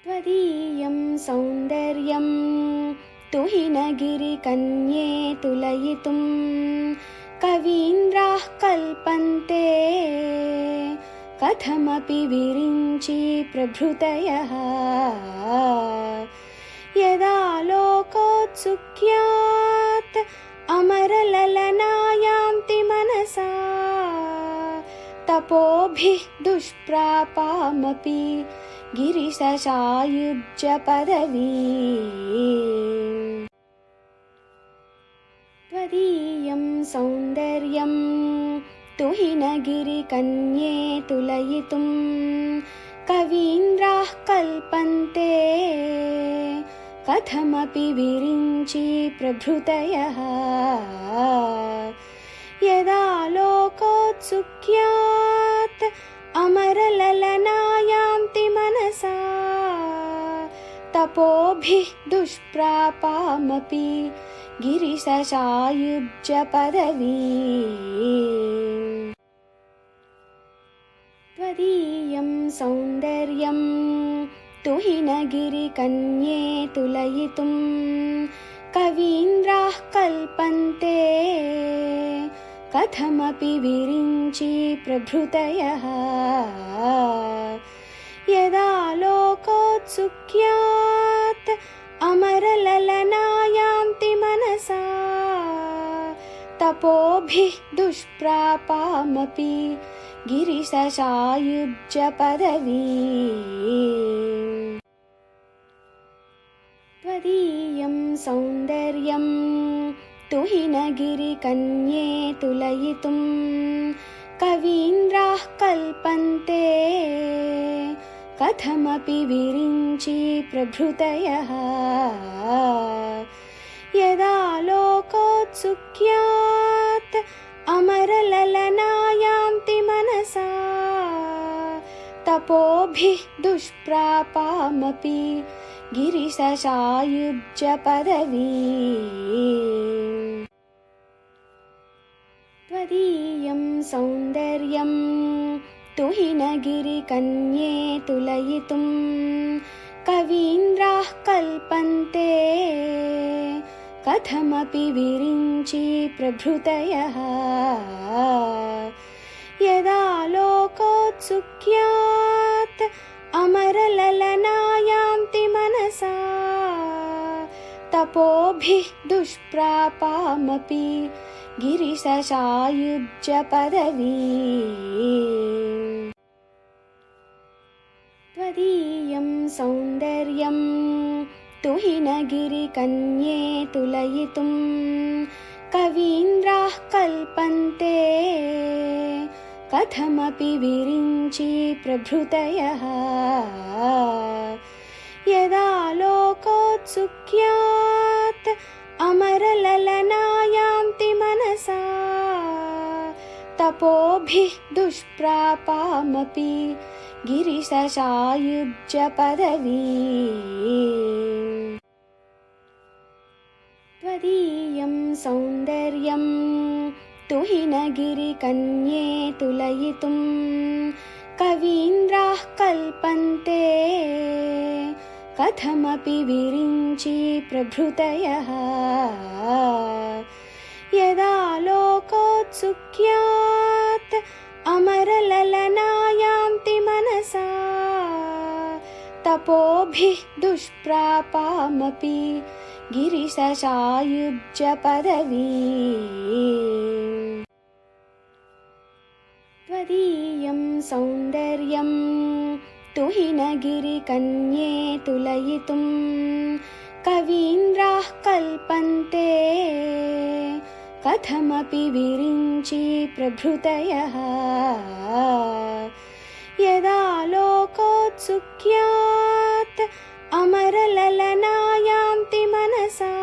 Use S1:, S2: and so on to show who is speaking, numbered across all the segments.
S1: त्वदीयं सौन्दर्यं तुहिनगिरिकन्ये तुलयितुं कवीन्द्राः कल्पन्ते कथमपि विरिञ्चि प्रभृतयः। यदा लोकोत्सुक्यात् अमरललनायान्ति मनसा तपोभिः दुष्प्रापामपि गिरिशशायुज्य पदवी। त्वदीयं सौन्दर्यं तुहिनगिरिकन्ये तुलयितुं कवीन्द्राः कल्पन्ते कथमपि विरिञ्चि प्रभृतयः। यदा लोकोत्सुक्यात् अमरललनायान्ति मनसा तपोभिः दुष्प्रापामपि गिरिशशायुज्य पदवी। त्वदीयं सौन्दर्यं तुहिनगिरिकन्ये तुलयितुं कवीन्द्राः कल्पन्ते कथमपि विरिञ्चि प्रभृतयः। यदा लोकोत्सुक्यात् अमरललनायान्ति मनसा तपोभिः दुष्प्रापामपि गिरिशशायुज्य पदवी। त्वदीयं सौन्दर्यं तुहिनगिरिकन्ये तुलयितुं कवीन्द्राः कल्पन्ते कथमपि विरिञ्चि प्रभृतयः। यदा लोकोत्सुक्यात् अमरललनायान्ति मनसा तपोभिः दुष्प्रापामपि गिरिशशायुज्य पदवी। त्वदीयं सौन्दर्यं तुहिनगिरिकन्ये तुलयितुं कवीन्द्राः कल्पन्ते कथमपि विरिञ्चि प्रभृतयः। यदा लोकोत्सुक्यात् अमरललनायान्ति मनसा तपोभिः दुष्प्रापामपि गिरिशशायुज्य पदवी। त्वदीयं सौन्दर्यं तुहिनगिरिकन्ये तुलयितुं कवीन्द्राः कल्पन्ते कथमपि विरिञ्चि प्रभृतयः। यदा लोकोत्सुक्यात् अमरललनायान्ति मनसा तपोभिः दुष्प्रापामपि गिरिशशायुज्य पदवी। त्वदीयं सौन्दर्यं तुहिनगिरिकन्ये तुलयितुं कवीन्द्राः कल्पन्ते कथमपि विरिञ्चि प्रभृतयः। यदा लोकोत्सुक्यात् अमरललनायान्ति मनसा तपोभिः दुष्प्रापामपि गिरिशशायुज्य पदवी। त्वदीयं सौन्दर्यं तुहिनगिरिकन्ये तुलयितुं कवीन्द्राः कल्पन्ते कथमपि विरिञ्चि प्रभृतयः। यदा लोकोत्सुक्यात् अमरललनायान्ति मनसा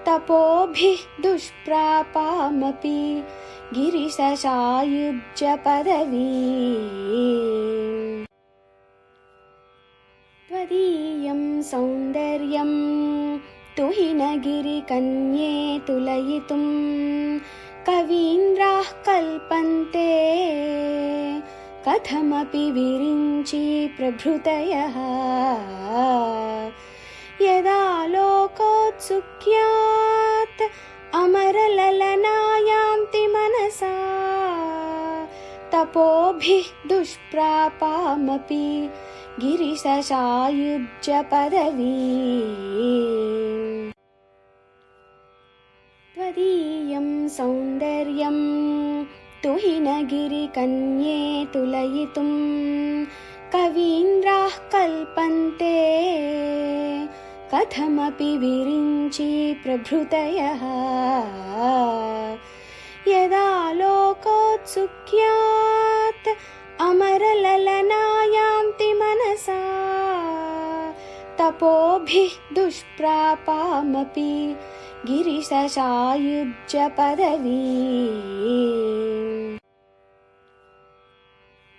S1: तपोभिः दुष्प्रापामपि गिरिशशायुज्य पदवी। त्वदीयं सौन्दर्यं तुहिनगिरिकन्ये तुलयितुं कवीन्द्राः कल्पन्ते कथमपि विरिञ्चि प्रभृतयः यदा लोकोत्सुक्यात् अमरललनायान्ति मनसा तपोभिः दुष्प्रापामपि गिरिशशायुज्य पदवी त्वदीयं सौन्दर्यं तुहिनगिरिकन्ये तुलयितुं कवीन्द्राः कल्पन्ते कथमपि विरिञ्चि प्रभृतयः यदा लोकोत्सुक्यात् अमरललनायान्ति मनसा तपोभिः दुष्प्रापामपि गिरिशशायुज्य पदवी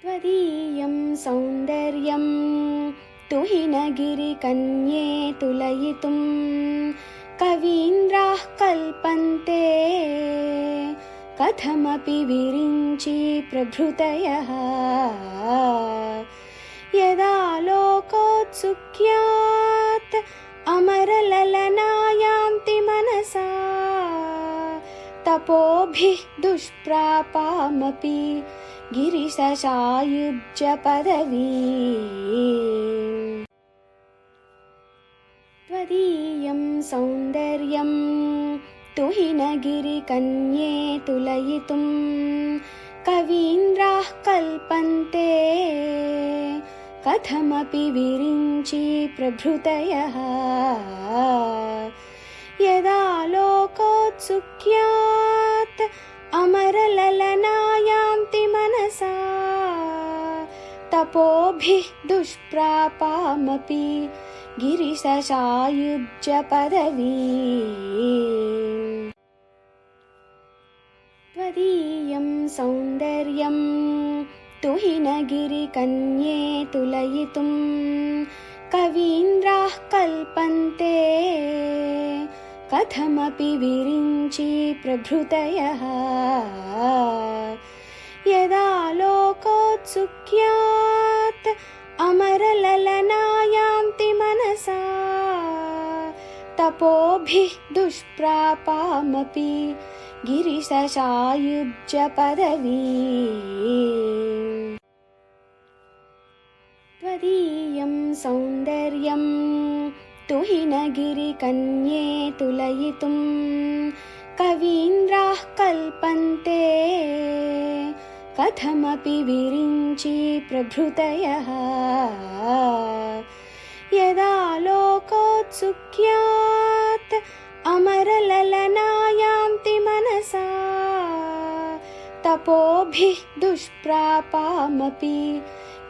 S1: त्वदीयं सौन्दर्यं तुहिनगिरिकन्ये तुलयितुं कवीन्द्राः कल्पन्ते कथमपि विरिञ्चि प्रभृतयः यदा लोकोत्सुक्यात् अमरललनायान्ति मनसा तपोभिः दुष्प्रापामपि गिरिशशायुज्य पदवी त्वदीयं सौन्दर्यं तुहिनगिरिकन्ये तुलयितुं कवीन्द्राः कल्पन्ते कथमपि विरिञ्चि प्रभृतयः यदा लोकोत्सुक्यात् अमरललनायान्ति मनसा तपोभिः दुष्प्रापामपि गिरिशशायुज्य पदवी त्वदीयं सौन्दर्यं तुहिनगिरिकन्ये तुलयितुं कवीन्द्राः कल्पन्ते कथमपि विरिञ्चि प्रभृतयः यदा लोकोत्सुक्यात् अमरललनायान्ति मनसा तपोभिः दुष्प्रापामपि गिरिशशायुज्य पदवी त्वदीयं सौन्दर्यं तुहिनगिरिकन्ये तुलयितुं कवीन्द्राः कल्पन्ते कथमपि विरिञ्चि प्रभृतयः यदा लोकोत्सुक्यात् अमरललनायान्ति मनसा तपोभिः दुष्प्रापामपि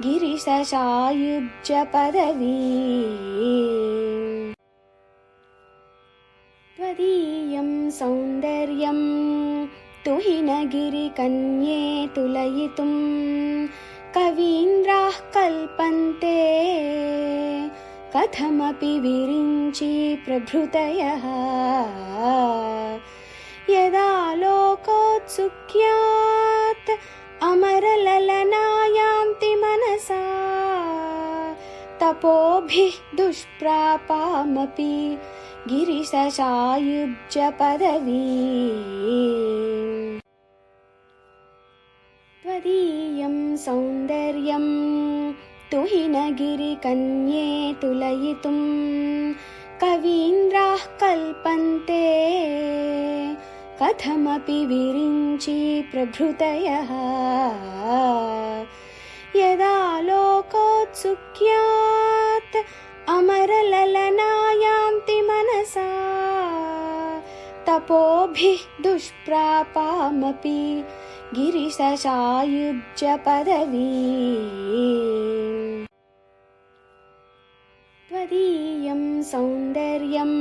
S1: गिरिशशायुज्य पदवी त्वदीयं सौन्दर्यं तुहिनगिरिकन्ये तुलयितुं कवीन्द्राः कल्पन्ते कथमपि विरिञ्चि प्रभृतयः यदा लोकोत्सुक्यात् अमरललनायान्ति मनसा तपोभिः दुष्प्रापामपि गिरिशशायुज्य पदवी त्वदीयं सौन्दर्यं तुहिनगिरिकन्ये तुलयितुं कवीन्द्राः कल्पन्ते कथमपि विरिञ्चि प्रभृतयः यदा लोकोत्सुक्यात् अमरललनायान्ति मनसा तपोभिः दुष्प्रापामपि गिरिशशायुज्य पदवी त्वदीयं सौन्दर्यं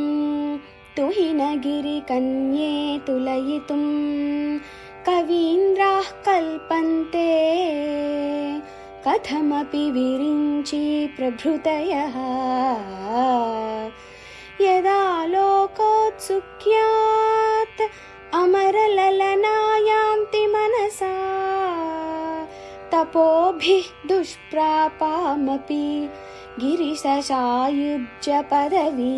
S1: तुहिनगिरिकन्ये तुलयितुं कवीन्द्राः कल्पन्ते कथमपि विरिञ्चि प्रभृतयः यदा लोकोत्सुक्यात् अमरललनायान्ति मनसा तपोभिः दुष्प्रापामपि गिरिशशायुज्य पदवी